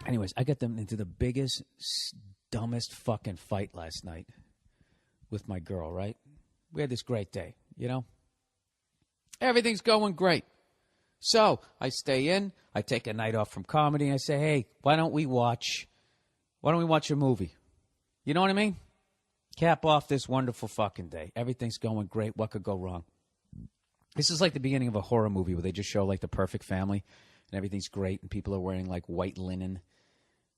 Anyways, I got them into the biggest, dumbest fucking fight last night with my girl, right? We had this great day, you know? Everything's going great. So I stay in. I take a night off from comedy. And I say, hey, why don't we watch a movie? You know what I mean? Cap off this wonderful fucking day. Everything's going great. What could go wrong? This is like the beginning of a horror movie where they just show like the perfect family and everything's great and people are wearing like white linen,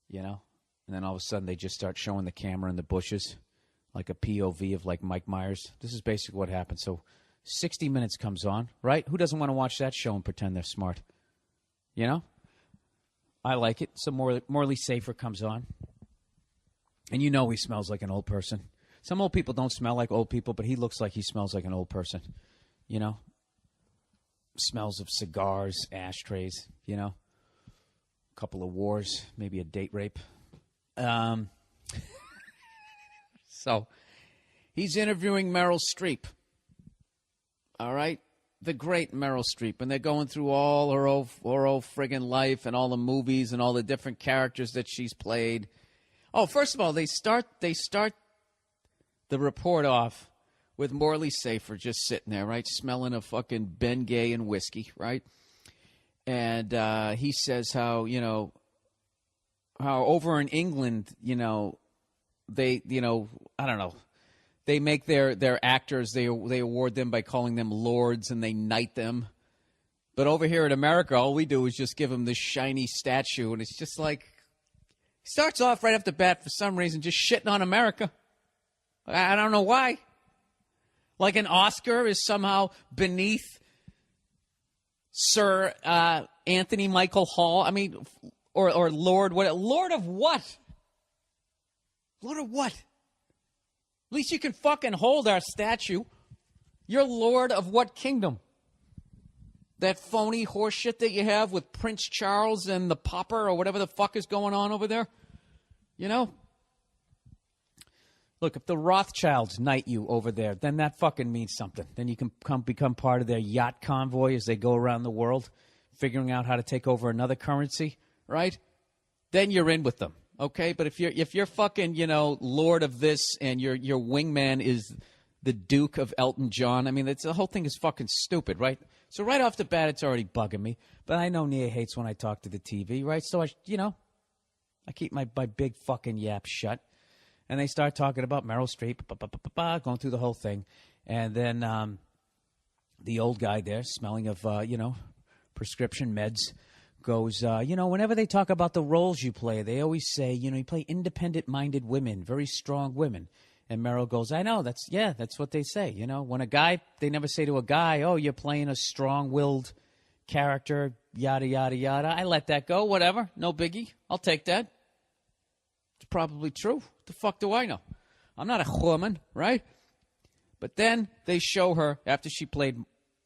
you know? And then all of a sudden they just start showing the camera in the bushes like a POV of like Mike Myers. This is basically what happened. So 60 Minutes comes on, right? Who doesn't want to watch that show and pretend they're smart? You know? I like it. Some Morley Safer comes on. And you know he smells like an old person. Some old people don't smell like old people, but he looks like he smells like an old person. You know? Smells of cigars, ashtrays, you know? A couple of wars, maybe a date rape. So, he's interviewing Meryl Streep. All right? The great Meryl Streep. And they're going through all her old friggin' life and all the movies and all the different characters that she's played. Oh, first of all, they start the report off with Morley Safer just sitting there, right? Smelling of fucking Bengay and whiskey, right? And he says how over in England, they, I don't know. They make their actors, they award them by calling them lords and they knight them. But over here in America, all we do is just give them this shiny statue. And it's just like, he starts off right off the bat for some reason just shitting on America. I don't know why. Like an Oscar is somehow beneath Sir Anthony Michael Hall. I mean, or Lord, what? Lord of what? Lord of what? At least you can fucking hold our statue. You're Lord of what kingdom? That phony horseshit that you have with Prince Charles and the Popper or whatever the fuck is going on over there? You know? Look, if the Rothschilds knight you over there, then that fucking means something. Then you can become part of their yacht convoy as they go around the world, figuring out how to take over another currency, right? Then you're in with them, okay? But if you're fucking, Lord of this and your wingman is the Duke of Elton John, I mean, the whole thing is fucking stupid, right? So right off the bat, it's already bugging me. But I know Nia hates when I talk to the TV, right? So, I keep my big fucking yap shut. And they start talking about Meryl Streep, going through the whole thing. And then the old guy there, smelling of, prescription meds, goes, whenever they talk about the roles you play, they always say, you play independent-minded women, very strong women. And Meryl goes, I know, that's what they say. When a guy, they never say to a guy, oh, you're playing a strong-willed character, yada, yada, yada. I let that go, whatever, no biggie. I'll take that. It's probably true. What the fuck do I know? I'm not a woman, right? But then they show her after she played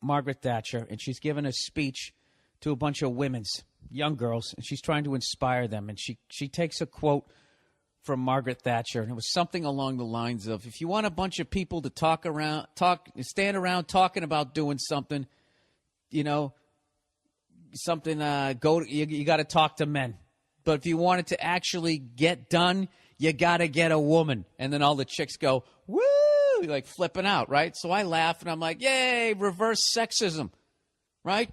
Margaret Thatcher, and she's given a speech to a bunch of women's, young girls, and she's trying to inspire them. And she takes a quote from Margaret Thatcher, and it was something along the lines of, if you want a bunch of people to stand around talking about doing something, you got to talk to men. But if you want it to actually get done, you got to get a woman. And then all the chicks go, woo, like flipping out, right? So I laugh, and I'm like, yay, reverse sexism, right?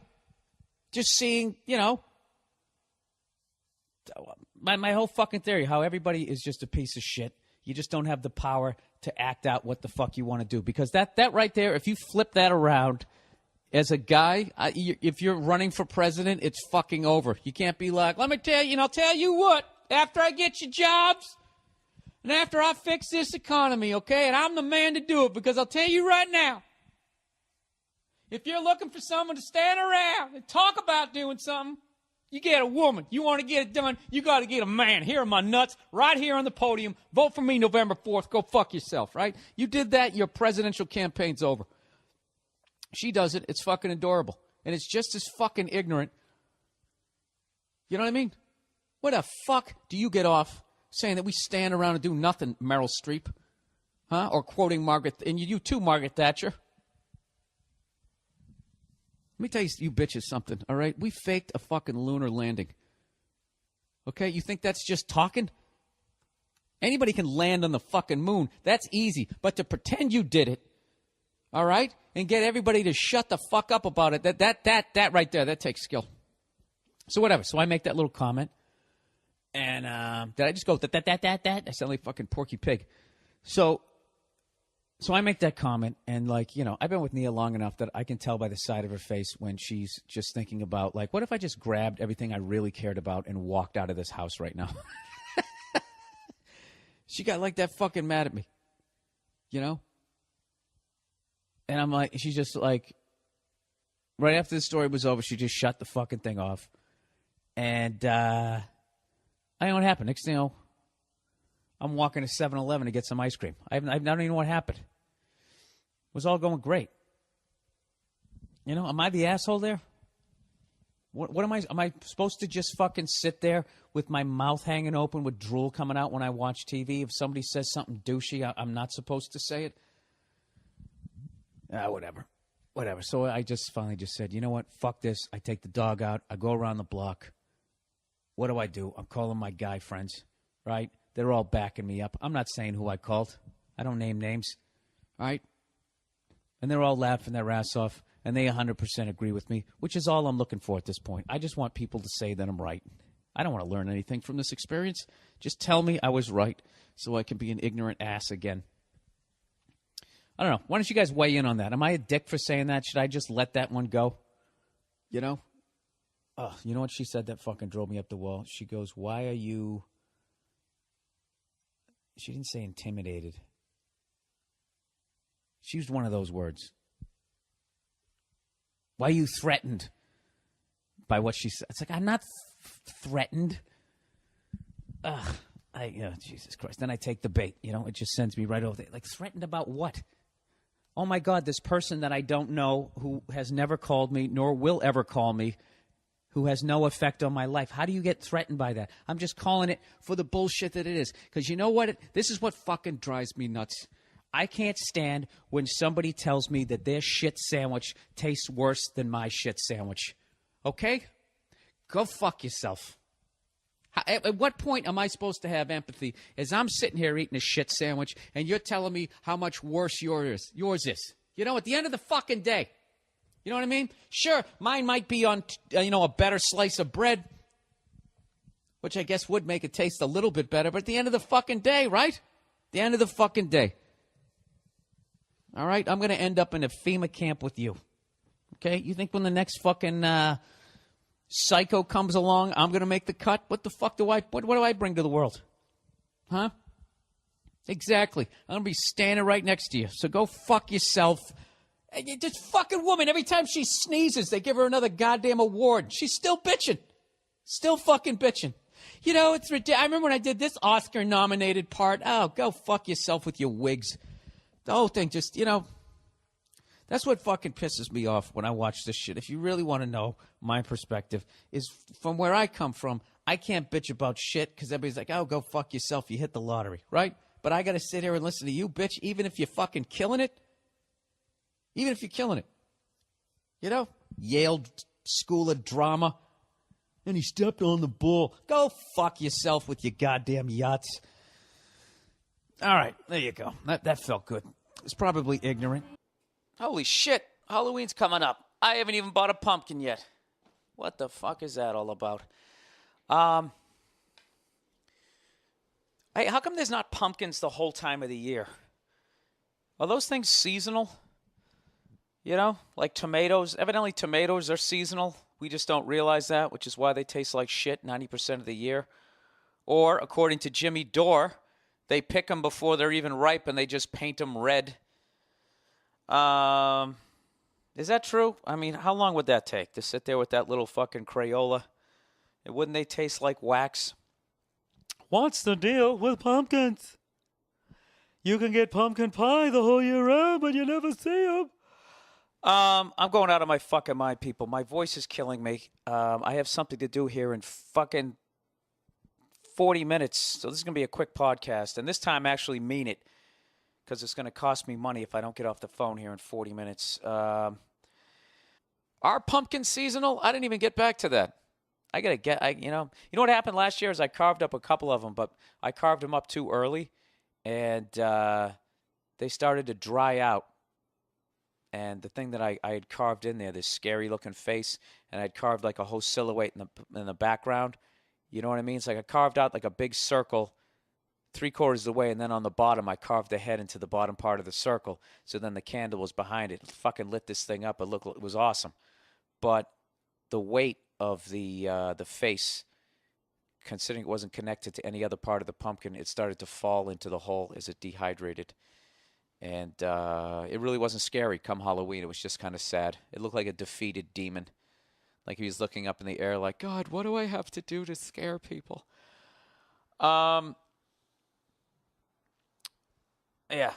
Just seeing, my whole fucking theory, how everybody is just a piece of shit. You just don't have the power to act out what the fuck you want to do. Because that right there, if you flip that around as a guy, if you're running for president, it's fucking over. You can't be like, let me tell you, and I'll tell you what, after I get you jobs, and after I fix this economy, okay, and I'm the man to do it, because I'll tell you right now, if you're looking for someone to stand around and talk about doing something, you get a woman. You want to get it done, you got to get a man. Here are my nuts, right here on the podium. Vote for me November 4th. Go fuck yourself, right? You did that, your presidential campaign's over. She does it. It's fucking adorable. And it's just as fucking ignorant. You know what I mean? What the fuck do you get off saying that we stand around and do nothing, Meryl Streep? Huh? Or quoting Margaret, and you too, Margaret Thatcher. Let me tell you bitches something, all right? We faked a fucking lunar landing. Okay, you think that's just talking? Anybody can land on the fucking moon. That's easy. But to pretend you did it, all right, and get everybody to shut the fuck up about it, that right there, that takes skill. So whatever. So I make that little comment. And did I just go that? I sound like fucking Porky Pig. So I make that comment, and like, you know, I've been with Nia long enough that I can tell by the side of her face when she's just thinking about, like, what if I just grabbed everything I really cared about and walked out of this house right now? She got like that fucking mad at me, you know? And I'm like, she's just like, right after the story was over, she just shut the fucking thing off. And I don't know what happened. Next thing you know, I'm walking to 7-Eleven to get some ice cream. I don't even know what happened. It was all going great. You know, am I the asshole there? What am I? Am I supposed to just fucking sit there with my mouth hanging open with drool coming out when I watch TV? If somebody says something douchey, I'm not supposed to say it? Whatever. So I just finally just said, you know what? Fuck this. I take the dog out. I go around the block. What do? I'm calling my guy friends, right? They're all backing me up. I'm not saying who I called. I don't name names, all right? And they're all laughing their ass off, and they 100% agree with me, which is all I'm looking for at this point. I just want people to say that I'm right. I don't want to learn anything from this experience. Just tell me I was right so I can be an ignorant ass again. I don't know. Why don't you guys weigh in on that? Am I a dick for saying that? Should I just let that one go? You know? Oh, you know what she said that fucking drove me up the wall? She goes, why are you... She didn't say intimidated. She used one of those words. Why are you threatened by what she said? It's like, I'm not threatened. Jesus Christ. Then I take the bait. You know, it just sends me right over there. Like, threatened about what? Oh, my God, this person that I don't know, who has never called me, nor will ever call me, who has no effect on my life. How do you get threatened by that? I'm just calling it for the bullshit that it is. Because you know what? This is what fucking drives me nuts. I can't stand when somebody tells me that their shit sandwich tastes worse than my shit sandwich. Okay? Go fuck yourself. At what point am I supposed to have empathy as I'm sitting here eating a shit sandwich and you're telling me how much worse yours is? You know, at the end of the fucking day. You know what I mean? Sure, mine might be on, a better slice of bread, which I guess would make it taste a little bit better, but at the end of the fucking day, right? The end of the fucking day. All right? I'm going to end up in a FEMA camp with you. Okay? You think when the next fucking psycho comes along, I'm going to make the cut? What the fuck what do I bring to the world? Huh? Exactly. I'm going to be standing right next to you. So go fuck yourself. This fucking woman, every time she sneezes, they give her another goddamn award. She's still bitching. Still fucking bitching. You know, it's ridiculous. I remember when I did this Oscar-nominated part. Oh, go fuck yourself with your wigs. The whole thing just, that's what fucking pisses me off when I watch this shit. If you really want to know my perspective, is from where I come from, I can't bitch about shit because everybody's like, oh, go fuck yourself. You hit the lottery, right? But I got to sit here and listen to you, bitch, even if you're fucking killing it. Even if you're killing it. You know? Yale School of Drama. And he stepped on the bull. Go fuck yourself with your goddamn yachts. All right, there you go. That felt good. It's probably ignorant. Holy shit. Halloween's coming up. I haven't even bought a pumpkin yet. What the fuck is that all about? Hey, how come there's not pumpkins the whole time of the year? Are those things seasonal? You know, like tomatoes. Evidently, tomatoes are seasonal. We just don't realize that, which is why they taste like shit 90% of the year. Or, according to Jimmy Dore, they pick them before they're even ripe and they just paint them red. Is that true? I mean, how long would that take to sit there with that little fucking Crayola? And wouldn't they taste like wax? What's the deal with pumpkins? You can get pumpkin pie the whole year round, but you never see them. I'm going out of my fucking mind, people. My voice is killing me. I have something to do here in fucking 40 minutes. So this is going to be a quick podcast. And this time, I actually mean it. Because it's going to cost me money if I don't get off the phone here in 40 minutes. Are pumpkins seasonal? I didn't even get back to that. I gotta get. You know what happened last year is I carved up a couple of them, but I carved them up too early, and they started to dry out. And the thing that I had carved in there, this scary looking face, and I'd carved like a whole silhouette in the background. You know what I mean? It's like I carved out like a big circle 3/4 of the way, and then on the bottom I carved the head into the bottom part of the circle. So then the candle was behind it. It fucking lit this thing up. It was awesome. But the weight of the face, considering it wasn't connected to any other part of the pumpkin, it started to fall into the hole as it dehydrated. And it really wasn't scary come Halloween. It was just kind of sad. It looked like a defeated demon. Like he was looking up in the air like, God, what do I have to do to scare people? Yeah.